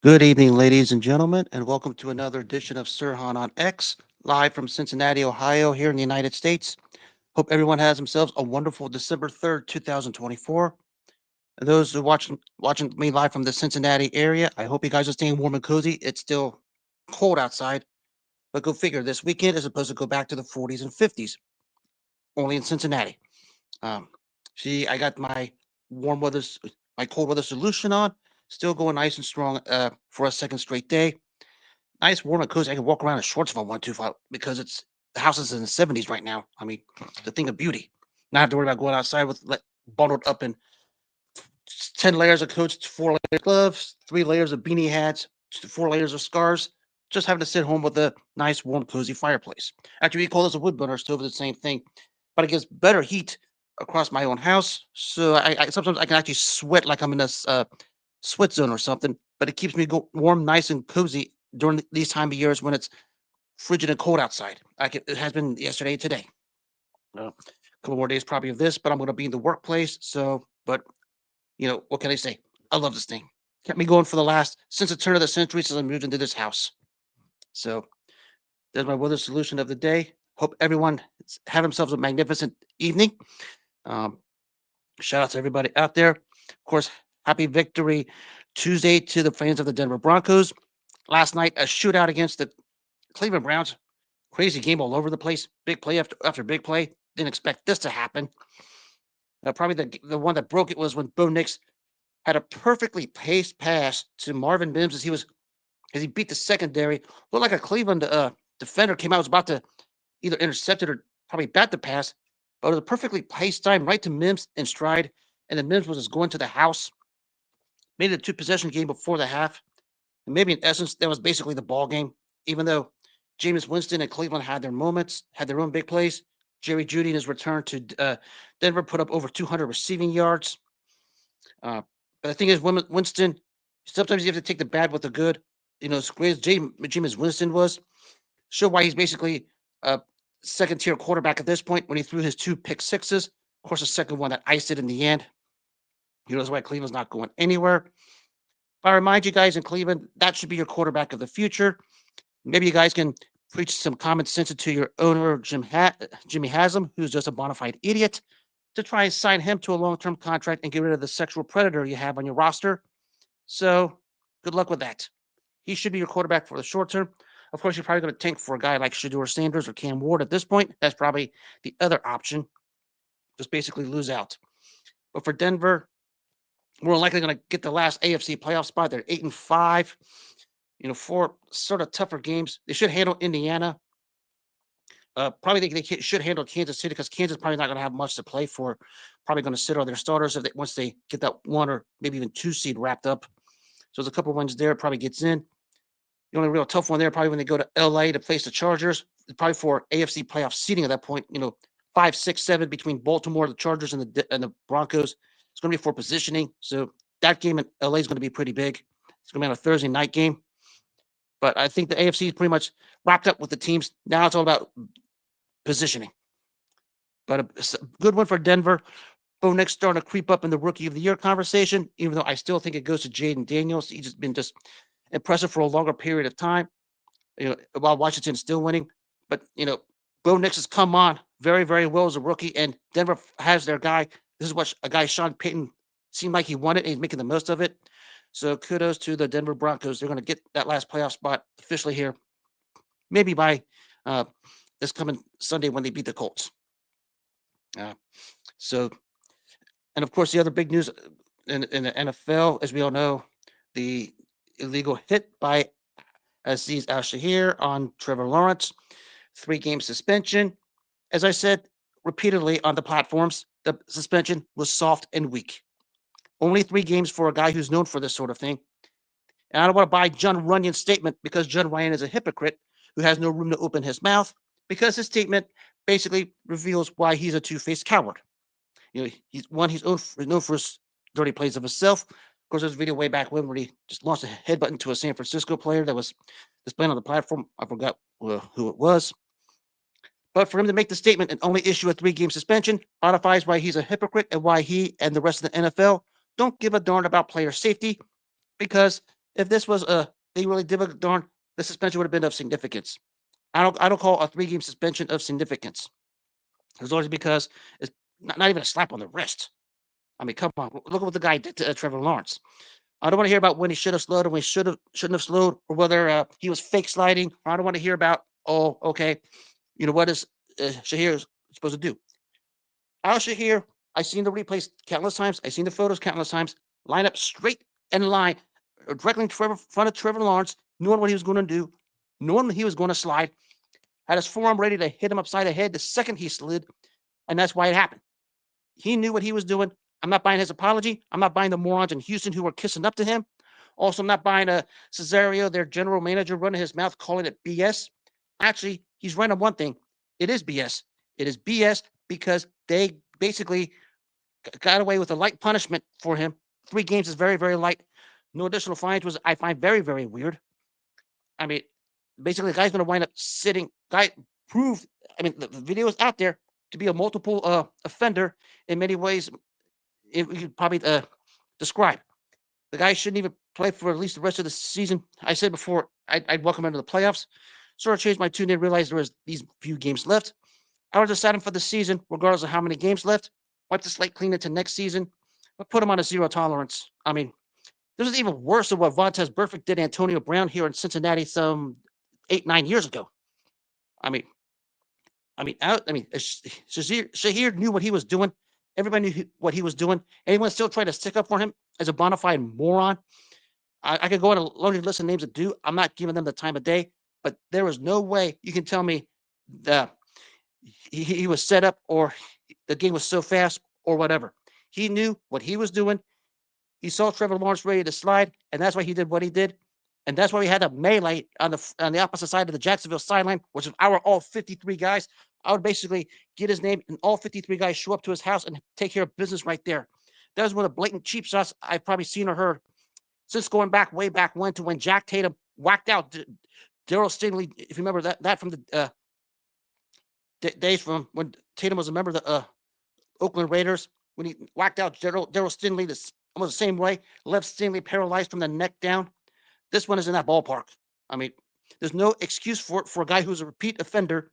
Good evening, ladies and gentlemen, and welcome to another edition of Sirhan on X, live from Cincinnati, Ohio, here in the United States. Hope everyone has themselves a wonderful December 3rd, 2024. And those who are watching me live from the Cincinnati area, I hope you guys are staying warm and cozy. It's still cold outside, but go figure. This weekend is supposed to go back to the 40s and 50s, only in Cincinnati. Um, see, I got my cold weather solution on, still going nice and strong for a second straight day. Nice, warm, and cozy. I can walk around in shorts if I want to, because the house is in the 70s right now. I mean, the thing of beauty. Not have to worry about going outside with bundled up in 10 layers of coats, 4 layers of gloves, 3 layers of beanie hats, 4 layers of scarves. Just having to sit home with a nice, warm, cozy fireplace. Actually, we call this a wood burner stove. It's the same thing, but it gives better heat across my own house. So I sometimes I can actually sweat like I'm in a sweat zone or something. But it keeps me warm, nice, and cozy during these time of years when it's frigid and cold outside. Like it has been yesterday and today. A couple more days probably of this, but I'm going to be in the workplace. So, but what can I say? I love this thing. Kept me going for the last since the turn of the century since I moved into this house. So there's my weather solution of the day. Hope everyone have themselves a magnificent evening. Um, Shout out to everybody out there. Of course, happy victory Tuesday to the fans of the Denver Broncos. Last night, a shootout against the Cleveland Browns. Crazy game all over the place. Big play after big play. Didn't expect this to happen. Probably the one that broke it was when Bo Nix had a perfectly paced pass to Marvin Mims as he beat the secondary. Looked like a Cleveland defender came out, was about to either intercept it or probably bat the pass, but it was a perfectly paced time right to Mims in stride, and then Mims was just going to the house. Made it a two-possession game before the half, and maybe in essence that was basically the ball game. Even though Jameis Winston and Cleveland had their moments, had their own big plays, Jerry Jeudy in his return to Denver put up over 200 receiving yards. Uh, but the thing is, Winston, sometimes you have to take the bad with the good. As great as Jameis Winston was, show why he's basically a second tier quarterback at this point when he threw his two pick sixes. Of course, the second one that iced it in the end. He knows why Cleveland's not going anywhere. But I remind you guys in Cleveland, that should be your quarterback of the future. Maybe you guys can preach some common sense to your owner, Jimmy Haslam, who's just a bona fide idiot, to try and sign him to a long term contract and get rid of the sexual predator you have on your roster. So good luck with that. He should be your quarterback for the short term. Of course, you're probably going to tank for a guy like Shador Sanders or Cam Ward at this point. That's probably the other option. Just basically lose out. But for Denver, we're likely going to get the last AFC playoff spot. They're 8-5. Four sort of tougher games. They should handle Indiana. Probably they should handle Kansas City because Kansas probably not going to have much to play for. Probably going to sit on their starters once they get that 1 or maybe even 2 seed wrapped up. So there's a couple wins there. Probably gets in. The only real tough one there probably when they go to LA to face the Chargers, probably for AFC playoff seeding at that point. 5, 6, 7 between Baltimore, the Chargers, and the Broncos. It's going to be for positioning. So that game in LA is going to be pretty big. It's going to be on a Thursday night game. But I think the AFC is pretty much wrapped up with the teams. Now it's all about positioning. But a good one for Denver. Bo Nix starting to creep up in the Rookie of the Year conversation, even though I still think it goes to Jaden Daniels. He's just been impressive for a longer period of time. While Washington's still winning, but Bo Nix has come on very, very well as a rookie, and Denver has their guy. This is what a guy Sean Payton seemed like he wanted, and he's making the most of it. So kudos to the Denver Broncos. They're going to get that last playoff spot officially here, maybe by uh, this coming Sunday when they beat the Colts. Uh, so, and of course, the other big news in the NFL, as we all know, the illegal hit by Azeez Al-Shaair on Trevor Lawrence, 3-game suspension. As I said repeatedly on the platforms, the suspension was soft and weak. Only 3 games for a guy who's known for this sort of thing. And I don't want to buy John Runyon's statement because John Runyon is a hypocrite who has no room to open his mouth because his statement basically reveals why he's a two-faced coward. He's known for his dirty plays of himself. Of course, there's a video way back when where he just launched a headbutt into a San Francisco player that was displayed on the platform. I forgot who it was. But for him to make the statement and only issue a 3-game suspension modifies why he's a hypocrite and why he and the rest of the NFL don't give a darn about player safety because If this was they really did a darn, the suspension would have been of significance. I don't call a 3 game suspension of significance. It's always because it's not even a slap on the wrist. I mean, come on, look at what the guy did to Trevor Lawrence. I don't want to hear about when he should have slowed or when he shouldn't have slowed, or whether he was fake sliding. Or I don't want to hear about, oh, okay, what is Shaair supposed to do? Al-Shaair, I've seen the replays countless times. I've seen the photos countless times. Line up straight and line directly in front of Trevor Lawrence, knowing what he was going to do, knowing he was going to slide, had his forearm ready to hit him upside the head the second he slid, and that's why it happened. He knew what he was doing. I'm not buying his apology. I'm not buying the morons in Houston who were kissing up to him. Also, I'm not buying a Cesario, their general manager, running his mouth, calling it BS. Actually, he's right on one thing. It is BS. It is BS because they basically got away with a light punishment for him. 3 games is very, very light. No additional fines was I find very, very weird. I mean, basically, the guy's going to wind up sitting. Guy proved. I mean, the video is out there to be a multiple offender in many ways. We could probably describe. The guy shouldn't even play for at least the rest of the season. I said before, I'd welcome him to the playoffs. Sort of changed my tune and realized there was these few games left. I was deciding for the season, regardless of how many games left. Wipe the slate clean into next season, but put him on a zero tolerance. I mean, this is even worse than what Vontaze Burfict did Antonio Brown here in Cincinnati some 8, 9 years ago. I mean, Shaair knew what he was doing. Everybody knew what he was doing. Anyone still trying to stick up for him as a bona fide moron? I could go on a laundry list of names that do. I'm not giving them the time of day, but there is no way you can tell me that he was set up or the game was so fast or whatever. He knew what he was doing. He saw Trevor Lawrence ready to slide, and that's why he did what he did. And that's why we had a melee on the opposite side of the Jacksonville sideline, which if I were all 53 guys, I would basically get his name and all 53 guys show up to his house and take care of business right there. That was one of the blatant cheap shots I've probably seen or heard since going back way back when to when Jack Tatum whacked out Daryl Stingley. If you remember that from the days from when Tatum was a member of the Oakland Raiders, when he whacked out Daryl Stingley almost the same way, left Stingley paralyzed from the neck down. This one is in that ballpark. I mean, there's no excuse for it for a guy who's a repeat offender.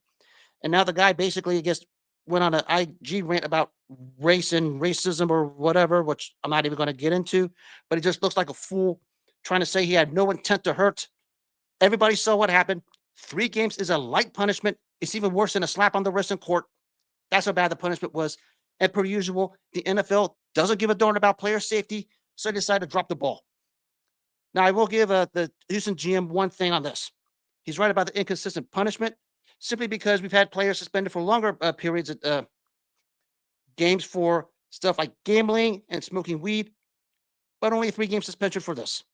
And now the guy basically, I guess, went on an IG rant about race and racism or whatever, which I'm not even going to get into. But he just looks like a fool trying to say he had no intent to hurt. Everybody saw what happened. 3 games is a light punishment. It's even worse than a slap on the wrist in court. That's how bad the punishment was. And per usual, the NFL doesn't give a darn about player safety, so they decided to drop the ball. Now, I will give the Houston GM one thing on this. He's right about the inconsistent punishment, simply because we've had players suspended for longer periods at games for stuff like gambling and smoking weed, but only a 3 game suspension for this.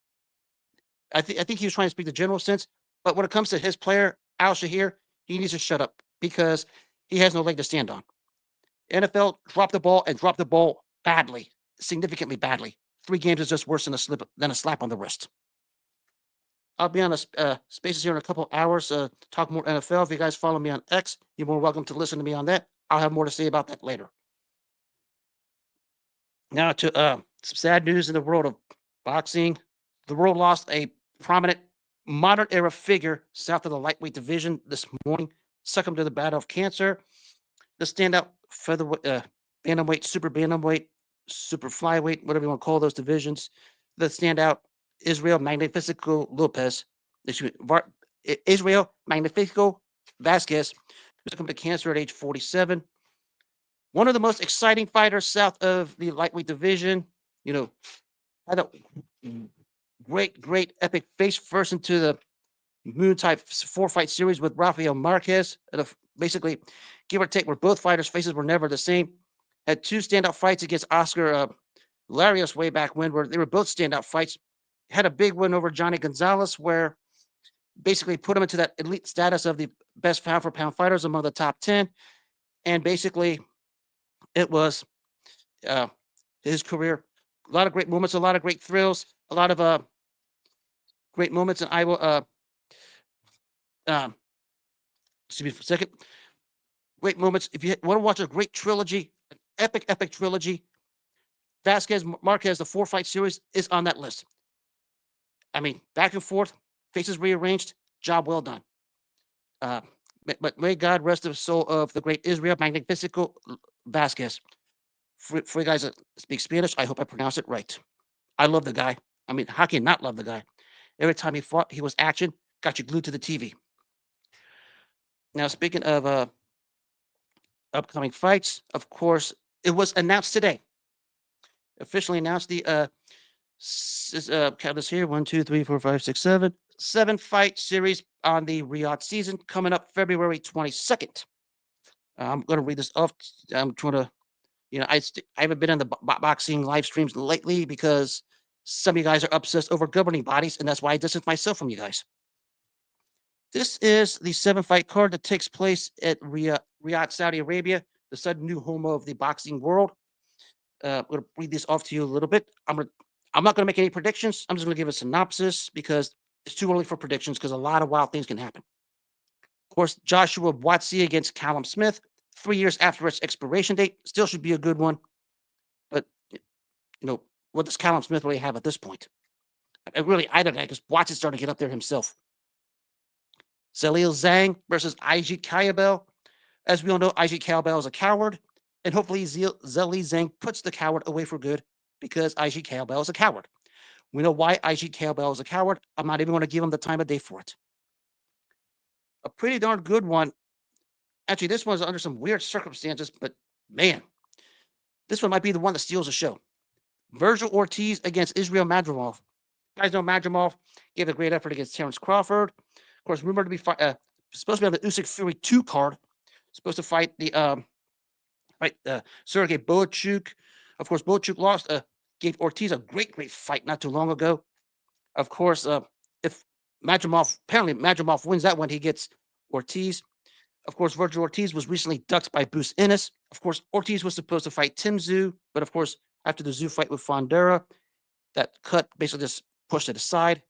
I think he was trying to speak the general sense, but when it comes to his player, Al-Shaair, he needs to shut up because he has no leg to stand on. NFL dropped the ball and dropped the ball badly, significantly badly. 3 games is just worse than a slap on the wrist. I'll be on the spaces here in a couple hours. Talk more NFL. If you guys follow me on X, you're more welcome to listen to me on that. I'll have more to say about that later. Now to some sad news in the world of boxing. The world lost a prominent modern era figure south of the lightweight division this morning, succumbed to the battle of cancer. The standout featherweight, bantamweight, super bantamweight, super flyweight, whatever you want to call those divisions. The standout Israel Magnifico Lopez, Israel Magnifico Vazquez, succumbed to cancer at age 47. One of the most exciting fighters south of the lightweight division, had a great epic face first into the Moon type 4-fight series with Rafael Marquez. Basically, give or take, where both fighters' faces were never the same. Had 2 standout fights against Oscar Larios way back when, where they were both standout fights. Had a big win over Johnny Gonzalez, where basically put him into that elite status of the best pound for pound fighters among the top 10. And basically, it was his career. A lot of great moments, a lot of great thrills, a lot of great moments. And I will, excuse me for a second. Great moments. If you want to watch a great trilogy, an epic trilogy, Vasquez Marquez, the 4-fight series is on that list. I mean, back and forth, faces rearranged, job well done. Uh, but may God rest the soul of the great Israel Magnifico Vasquez. For you guys that speak Spanish, I hope I pronounce it right. I love the guy. I mean, how can you not love the guy? Every time he fought, he was action, got you glued to the TV. Now, speaking of upcoming fights, of course, it was announced today. Officially announced the count this here 1, 2, 3, 4, 5, 6, 7. 7-fight series on the Riyadh season coming up February 22nd. I'm going to read this off. I'm trying to, I haven't been on the boxing live streams lately because some of you guys are obsessed over governing bodies, and that's why I distance myself from you guys. This is the 7-fight card that takes place at Riyadh, Saudi Arabia, the sudden new home of the boxing world. I'm going to read this off to you a little bit. I'm not going to make any predictions. I'm just going to give a synopsis because it's too early for predictions because a lot of wild things can happen. Of course, Joshua Buatsi against Callum Smith, 3 years after its expiration date, still should be a good one. But, what does Callum Smith really have at this point? I don't know, because Buatsi's starting to get up there himself. Zalil Zhang versus Azeez Al-Shaair. As we all know, Azeez Al-Shaair is a coward, and hopefully Zalil Zhang puts the coward away for good because Azeez Al-Shaair is a coward. We know why Azeez Al-Shaair is a coward. I'm not even going to give him the time of day for it. A pretty darn good one. Actually, this one's under some weird circumstances, but man, this one might be the one that steals the show. Virgil Ortiz against Israel Madrimov. You guys know Madrimov gave a great effort against Terrence Crawford. Of course, rumored to be supposed to be on the Usyk Fury 2 card. Supposed to fight the Sergey Boachuk. Of course, Boachuk lost. Gave Ortiz a great fight not too long ago. Of course, if Madrimov wins that one, he gets Ortiz. Of course, Virgil Ortiz was recently ducked by Bruce Ennis. Of course, Ortiz was supposed to fight Tim Tszyu, but of course, after the Tszyu fight with Fondera, that cut basically just pushed it aside.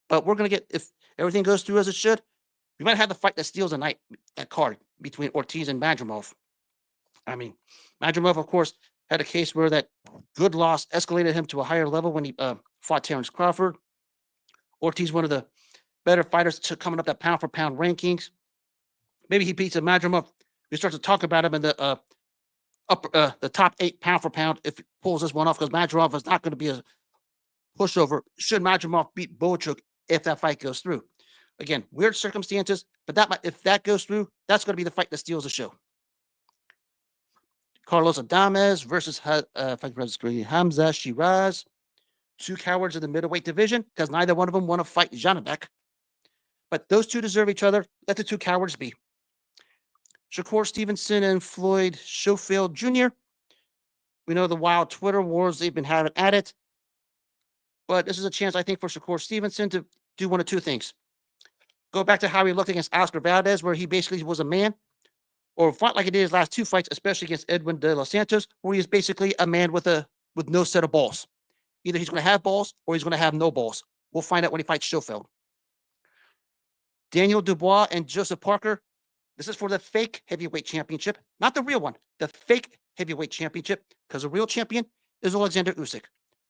But we're going to get, if everything goes through as it should, we might have the fight that steals the night, that card between Ortiz and Madrimov. I mean, Madrimov, of course, had a case where that good loss escalated him to a higher level when he fought Terrence Crawford. Ortiz, one of the better fighters coming up that pound-for-pound rankings. Maybe he beats a Madrimov. We start to talk about him in the the top 8 pound-for-pound if he pulls this one off, because Madrimov is not going to be a pushover should Madrimov beat Boachuk if that fight goes through. Again, weird circumstances, but if that goes through, that's going to be the fight that steals the show. Carlos Adames versus Hamza Shiraz. 2 cowards in the middleweight division because neither one of them want to fight Janabek. But those two deserve each other. Let the 2 cowards be. Shakur Stevenson and Floyd Schofield Jr. We know the wild Twitter wars they've been having at it. But this is a chance, I think, for Shakur Stevenson to do one of 2 things. Go back to how he looked against Oscar Valdez, where he basically was a man, or fought like he did his last 2 fights, especially against Edwin De Los Santos, where he is basically a man with no set of balls. Either he's going to have balls or he's going to have no balls. We'll find out when he fights Schofield. Daniel Dubois and Joseph Parker. This is for the fake heavyweight championship, not the real one, the fake heavyweight championship, because the real champion is Alexander Usyk.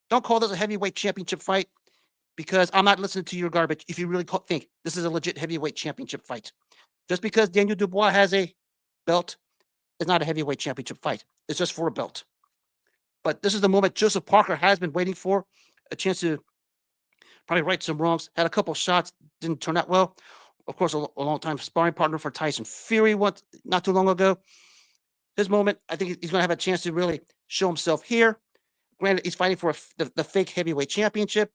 Don't call this a heavyweight championship fight because I'm not listening to your garbage if you really think this is a legit heavyweight championship fight. Just because Daniel Dubois has a belt is not a heavyweight championship fight. It's just for a belt. But this is the moment Joseph Parker has been waiting for, a chance to probably right some wrongs. Had a couple shots, didn't turn out well. Of course, a long-time sparring partner for Tyson Fury not too long ago. His moment, I think he's going to have a chance to really show himself here. Granted, he's fighting for the fake heavyweight championship,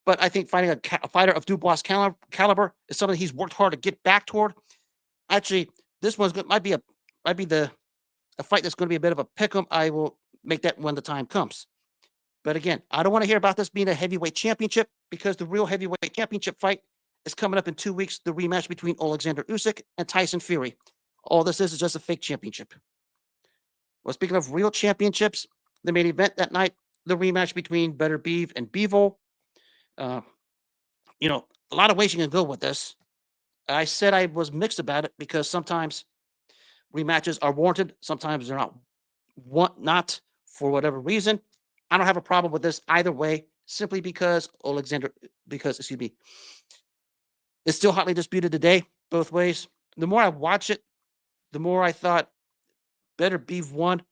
but I think fighting a fighter of Dubois' caliber is something he's worked hard to get back toward. Actually, this might be a fight that's going to be a bit of a pick'em. I will make that when the time comes. But again, I don't want to hear about this being a heavyweight championship because the real heavyweight championship fight is coming up in 2 weeks, the rematch between Alexander Usyk and Tyson Fury. All this is just a fake championship. Well, speaking of real championships, the main event that night, the rematch between Better Beeve and Bivol. A lot of ways you can go with this. I said I was mixed about it because sometimes rematches are warranted, sometimes they're not for whatever reason. I don't have a problem with this either way, simply because Alexander because, excuse me, it's still hotly disputed today, both ways. The more I watch it, the more I thought better Beef won,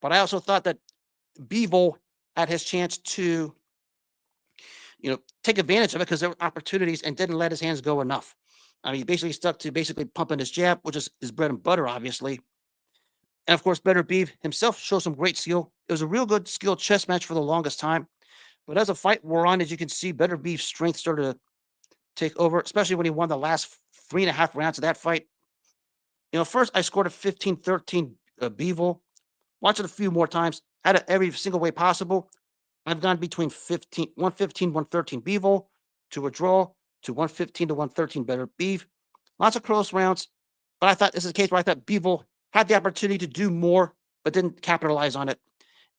but I also thought that Bevo had his chance to, take advantage of it because there were opportunities and didn't let his hands go enough. I mean, he basically stuck to basically pumping his jab, which is his bread and butter, obviously. And of course, Better Beef himself showed some great skill. It was a real good skill chess match for the longest time. But as the fight wore on, as you can see, Better Beef's strength started to take over, especially when he won the last 3.5 rounds of that fight. First I scored a 15-13 Bevel. Watch it a few more times. Had it every single way possible. I've gone between 115, 113 Bevel to a draw to 115 to 113 Better Beef. Lots of close rounds. But I thought this is a case where I thought Bevel had the opportunity to do more, but didn't capitalize on it.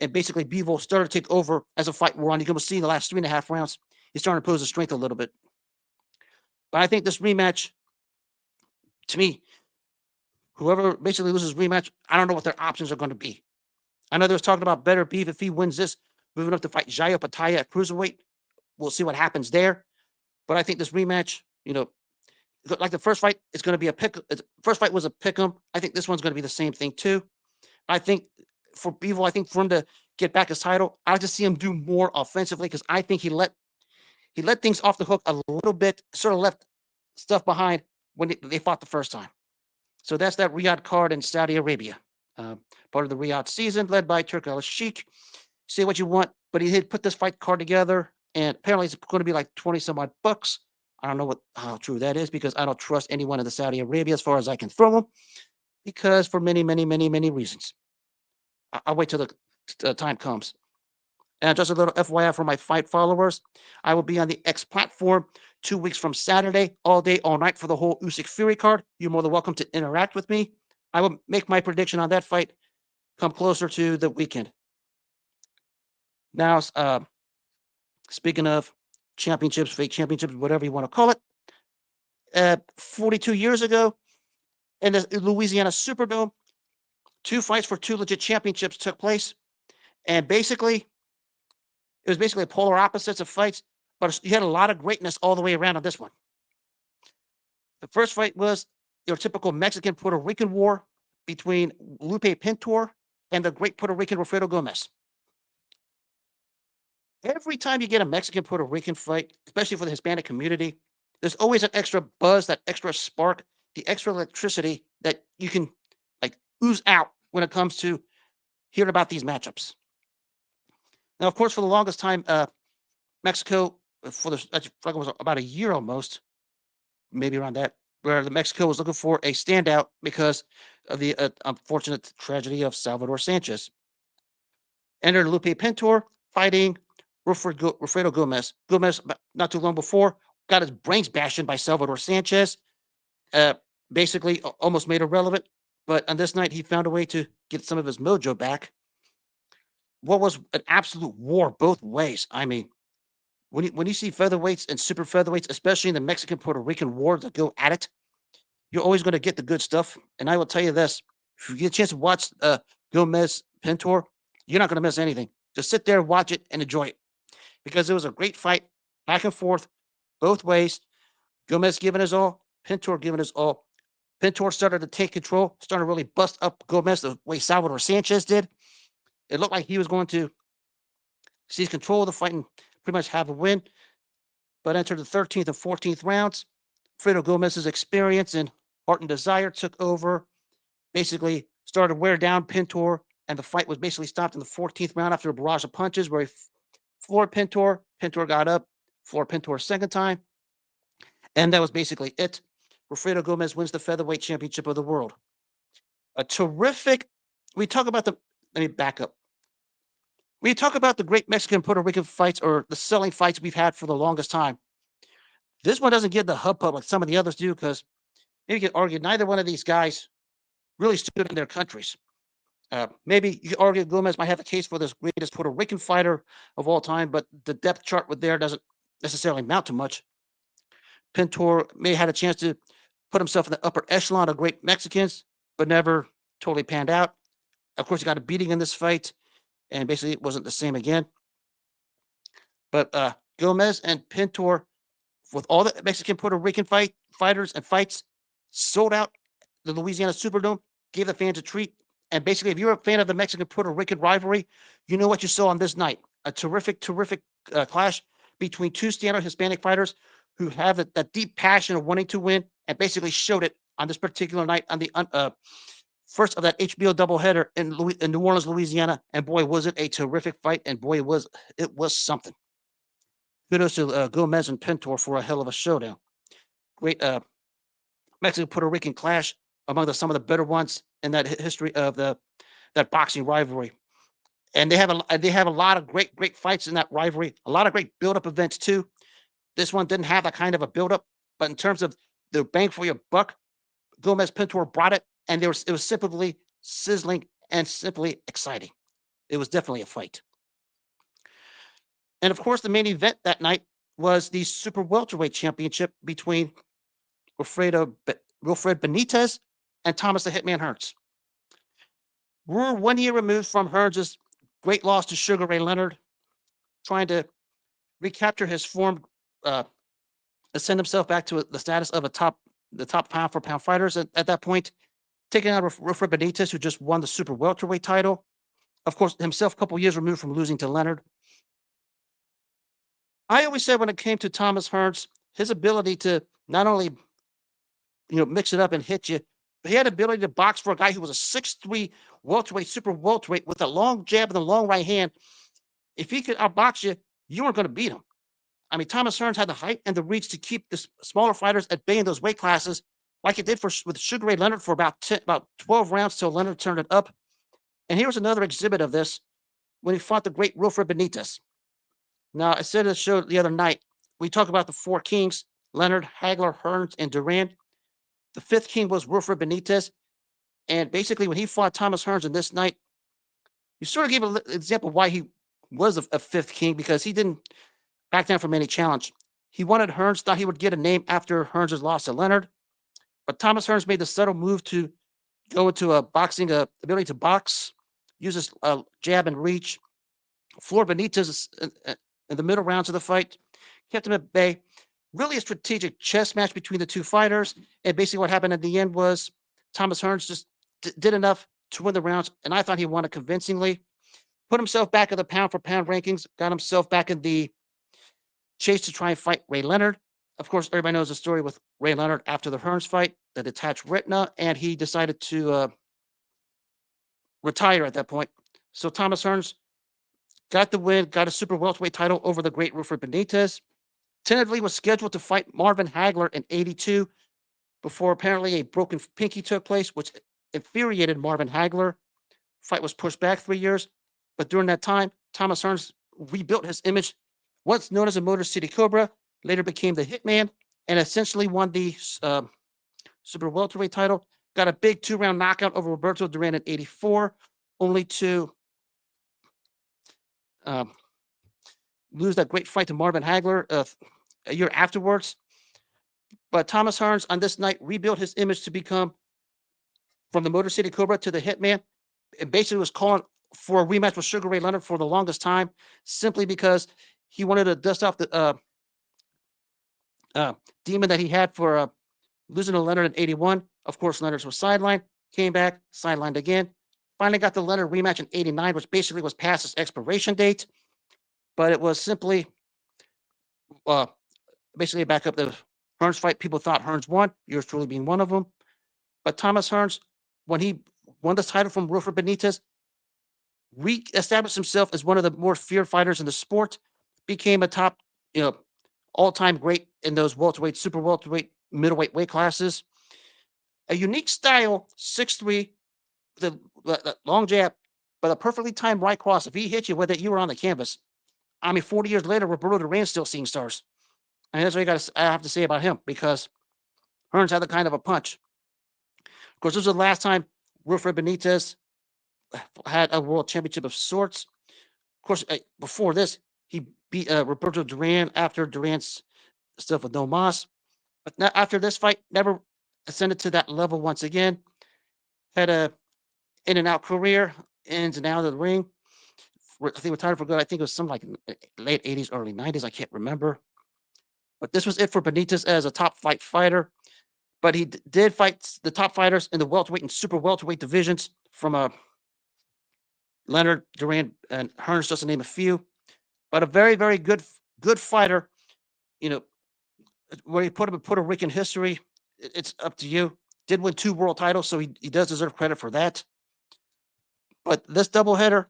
And basically, Bevel started to take over as a fight wore on. You can see in the last 3.5 rounds, he's starting to pose his strength a little bit. But I think this rematch, to me, whoever basically loses rematch, I don't know what their options are going to be. I know there's talking about Better Beef if he wins this, moving up to fight Jairo Pataya at cruiserweight. We'll see what happens there. But I think this rematch, like the first fight, it's going to be a pick. First fight was a pick 'em. I think this one's going to be the same thing too. I think for Bevel, I think for him to get back his title, I like to see him do more offensively because I think he let things off the hook a little bit, sort of left stuff behind when they fought the first time. So that's that Riyadh card in Saudi Arabia, uh, part of the Riyadh season, led by Turk Al-Sheikh. Say what you want, but he did put this fight card together, and apparently it's going to be like 20 some odd bucks. I don't know how true that is because I don't trust anyone in the Saudi Arabia as far as I can throw them, because for many, many, many, many reasons. I'll wait till the time comes. And just a little FYI for my fight followers, I will be on the X platform 2 weeks from Saturday, all day, all night for the whole Usyk Fury card. You're more than welcome to interact with me. I will make my prediction on that fight come closer to the weekend. Now, speaking of championships, fake championships, whatever you want to call it, 42 years ago in the Louisiana Superdome, 2 fights for 2 legit championships took place. And basically, it was basically polar opposites of fights, but you had a lot of greatness all the way around on this one. The first fight was your typical Mexican-Puerto Rican war between Lupe Pintor and the great Puerto Rican Wilfredo Gomez. Every time you get a Mexican-Puerto Rican fight, especially for the Hispanic community, there's always an extra buzz, that extra spark, the extra electricity that you can like ooze out when it comes to hearing about these matchups. Now, of course, for the longest time, Mexico, for the I think it was about a year almost, maybe around that, where the Mexico was looking for a standout because of the unfortunate tragedy of Salvador Sanchez. Entered Lupe Pintor fighting Wilfredo Gomez. Gomez, not too long before, got his brains bashed in by Salvador Sanchez. Uh, Basically, almost made irrelevant. But on this night, he found a way to get some of his mojo back. What was an absolute war both ways. I mean, when you see featherweights and super featherweights, especially in the Mexican Puerto Rican war that go at it, you're always going to get the good stuff. And I will tell you this: if you get a chance to watch Gomez Pintor, you're not going to miss anything. Just sit there, watch it, and enjoy it because it was a great fight, back and forth, both ways. Gomez giving his all, Pintor giving his all. Pintor started to take control, started to really bust up Gomez the way Salvador Sanchez did. It looked like he was going to seize control of the fight and pretty much have a win. But entered the 13th and 14th rounds. Fredo Gomez's experience and heart and desire took over, basically started to wear down Pintor, and the fight was basically stopped in the 14th round after a barrage of punches where he floored Pintor. Pintor got up, floored Pintor a second time, and that was basically it. Wilfredo Gomez wins the featherweight championship of the world. A terrific. We talk about the. Let me back up. We talk about the great Mexican Puerto Rican fights or the selling fights we've had for the longest time. This one doesn't get the hubbub like some of the others do because maybe you could argue neither one of these guys really stood in their countries. Maybe you could argue Gomez might have a case for this greatest Puerto Rican fighter of all time, but the depth chart with there doesn't necessarily amount to much. Pintor may have had a chance to put himself in the upper echelon of great Mexicans, but never totally panned out. Of course, he got a beating in this fight, and basically it wasn't the same again. But Gomez and Pintor with all the Mexican Puerto Rican fighters and fights, sold out the Louisiana Superdome, gave the fans a treat. And basically, if you're a fan of the Mexican Puerto Rican rivalry, you know what you saw on this night. A terrific clash between two standard Hispanic fighters who have that deep passion of wanting to win and basically showed it on this particular night on the first of that HBO doubleheader in New Orleans, Louisiana. And boy, was it a terrific fight. And boy, it was something. Kudos to Gomez and Pintor for a hell of a showdown. Great Mexican Puerto Rican clash among some of the better ones in that history of that boxing rivalry. And they have a lot of great fights in that rivalry. A lot of great build up events too. This one didn't have that kind of a build up, but in terms of the bang for your buck, Gomez Pintor brought it, and it was simply sizzling and simply exciting. It was definitely a fight. And of course, the main event that night was the super welterweight championship between Wilfred Benitez and Thomas the Hitman Hearns. We're 1 year removed from Hearns' great loss to Sugar Ray Leonard, trying to recapture his form, ascend himself back to the status of the top pound for pound fighters at that point, taking out Wilfred Benitez, who just won the super welterweight title. Of course, himself a couple years removed from losing to Leonard. I always said when it came to Thomas Hearns, his ability to not only mix it up and hit you, but he had the ability to box for a guy who was a 6'3" welterweight, super welterweight with a long jab and a long right hand. If he could outbox you, you weren't going to beat him. I mean, Thomas Hearns had the height and the reach to keep the smaller fighters at bay in those weight classes, like it did with Sugar Ray Leonard for about 12 rounds till Leonard turned it up. And here's another exhibit of this when he fought the great Wilfred Benitez. Now, I said in the show the other night, we talk about the four kings, Leonard, Hagler, Hearns, and Duran. The fifth king was Wilfred Benitez. And basically, when he fought Thomas Hearns in this night, you sort of gave an example why he was a fifth king, because he didn't back down from any challenge. He wanted Hearns, thought he would get a name after Hearns' loss to Leonard. But Thomas Hearns made the subtle move to go into a boxing ability to box, use his jab and reach. Floor Benitez in the middle rounds of the fight, kept him at bay. Really a strategic chess match between the two fighters. And basically what happened at the end was Thomas Hearns just did enough to win the rounds, and I thought he won it convincingly. Put himself back in the pound for pound rankings, got himself back in the chase to try and fight Ray Leonard. Of course, everybody knows the story with Ray Leonard after the Hearns fight, the detached retina, and he decided to retire at that point. So Thomas Hearns got the win, got a super welterweight title over the great Wilfred Benitez. Tentatively was scheduled to fight Marvin Hagler in '82 before apparently a broken pinky took place, which infuriated Marvin Hagler. Fight was pushed back 3 years, but during that time, Thomas Hearns rebuilt his image, once known as a Motor City Cobra, later became the Hitman, and essentially won the super welterweight title. Got a big 2-round knockout over Roberto Duran in '84, only to lose that great fight to Marvin Hagler a year afterwards. But Thomas Hearns on this night rebuilt his image to become from the Motor City Cobra to the Hitman. It basically was calling for a rematch with Sugar Ray Leonard for the longest time, simply because he wanted to dust off the demon that he had for losing to Leonard in '81. Of course, Leonard was sidelined, came back, sidelined again. Finally got the Leonard rematch in '89, which basically was past his expiration date. But it was simply basically back up the Hearns fight. People thought Hearns won, yours truly being one of them. But Thomas Hearns, when he won the title from Wilfred Benitez, re-established himself as one of the more feared fighters in the sport, became a top, all-time great in those welterweight, super welterweight, middleweight weight classes. A unique style, 6'3", the long jab, but a perfectly timed right cross. If he hit you with it, you were on the canvas. I mean, 40 years later, Roberto Duran's still seeing stars. And that's what I have to say about him, because Hearns had the kind of a punch. Of course, this was the last time Wilfred Benitez had a world championship of sorts. Of course, before this, he beat Roberto Duran after Duran's stuff with no Mas. But after this fight, never ascended to that level once again. Had a in and out career, ins and out of the ring. I think retired for good. I think it was something like late '80s, early '90s. I can't remember. But this was it for Benitez as a top flight fighter. But he did fight the top fighters in the welterweight and super welterweight divisions from Leonard, Duran, and Hearns, just to name a few. But a very, very good fighter. You know, where you put him in Puerto Rican history, it's up to you. Did win 2 world titles, so he does deserve credit for that. But this doubleheader,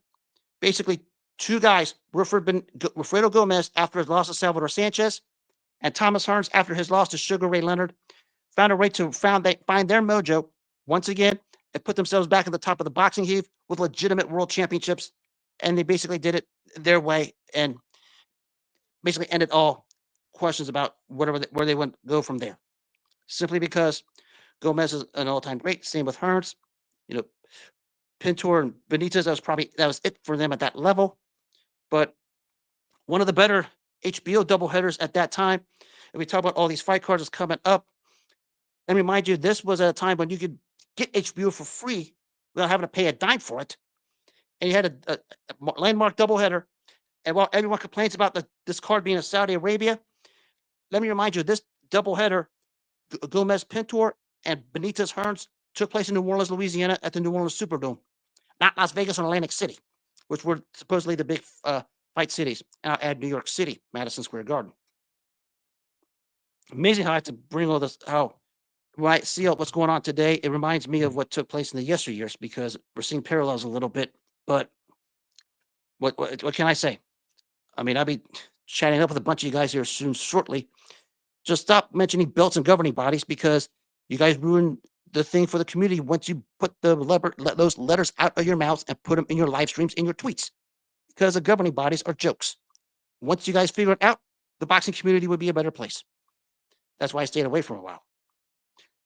basically 2 guys, Wilfredo Gomez after his loss to Salvador Sanchez, and Thomas Hearns after his loss to Sugar Ray Leonard, found a way to find their mojo once again and put themselves back at the top of the boxing heap with legitimate world championships. And they basically did it their way and basically ended all questions about where they went go from there. Simply because Gomez is an all-time great. Same with Hearns. You know, Pintor and Benitez, that was it for them at that level. But one of the better HBO doubleheaders at that time. And we talk about all these fight cards that's coming up. And remind you, this was at a time when you could get HBO for free without having to pay a dime for it. And you had a landmark doubleheader. And while everyone complains about this card being in Saudi Arabia, let me remind you, this doubleheader, Gomez-Pintor and Benitez-Hearns, took place in New Orleans, Louisiana at the New Orleans Superdome, not Las Vegas or Atlantic City, which were supposedly the big fight cities. And I'll add New York City, Madison Square Garden. Amazing how I have to bring all this, how when I see what's going on today, it reminds me of what took place in the yesteryears because we're seeing parallels a little bit. But what can I say? I mean, I'll be chatting up with a bunch of you guys here soon, shortly. Just stop mentioning belts and governing bodies because you guys ruin the thing for the community once you put those letters out of your mouths and put them in your live streams, in your tweets, because the governing bodies are jokes. Once you guys figure it out, the boxing community would be a better place. That's why I stayed away for a while,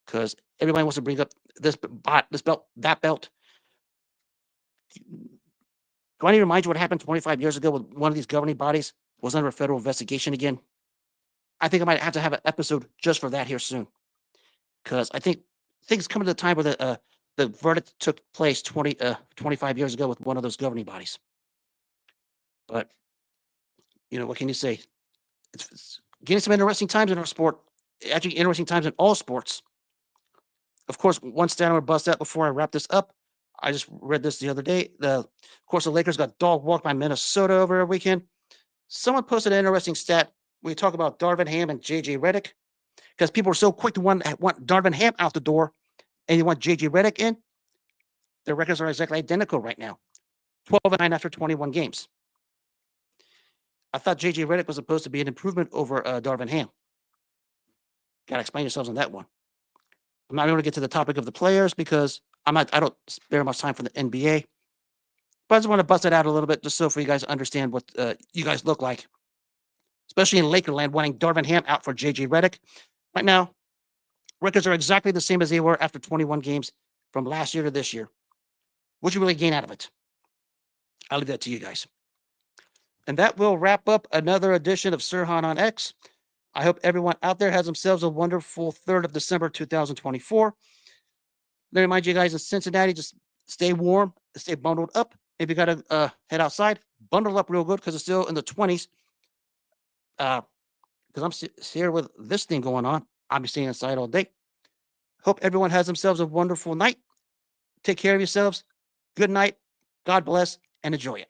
because everybody wants to bring up this belt, that belt. Do I need to remind you what happened 25 years ago with one of these governing bodies was under a federal investigation again? I think I might have to have an episode just for that here soon, because I think things coming to the time where the verdict took place 25 years ago with one of those governing bodies. But, what can you say? It's getting some interesting times in our sport, actually interesting times in all sports. Of course, one stat I'm going to bust out before I wrap this up. I just read this the other day. Of course, the Lakers got dog walked by Minnesota over a weekend. Someone posted an interesting stat. We talk about Darvin Ham and J.J. Redick, because people are so quick to want Darvin Ham out the door, and you want J.J. Redick in. Their records are exactly identical right now, 12-9 after 21 games. I thought J.J. Redick was supposed to be an improvement over Darvin Ham. Got to explain yourselves on that one. I'm not going to get to the topic of the players because I don't spare much time for the NBA. But I just want to bust it out a little bit just so for you guys to understand what you guys look like, especially in Lakerland, wanting Darvin Ham out for J.J. Redick. Right now, records are exactly the same as they were after 21 games from last year to this year. What you really gain out of it? I'll leave that to you guys. And that will wrap up another edition of Sirhan on X. I hope everyone out there has themselves a wonderful 3rd of December 2024. Let me remind you guys in Cincinnati, just stay warm, stay bundled up. If you got to head outside, bundle up real good because it's still in the 20s. Because I'm here with this thing going on. I'll be staying inside all day. Hope everyone has themselves a wonderful night. Take care of yourselves. Good night. God bless and enjoy it.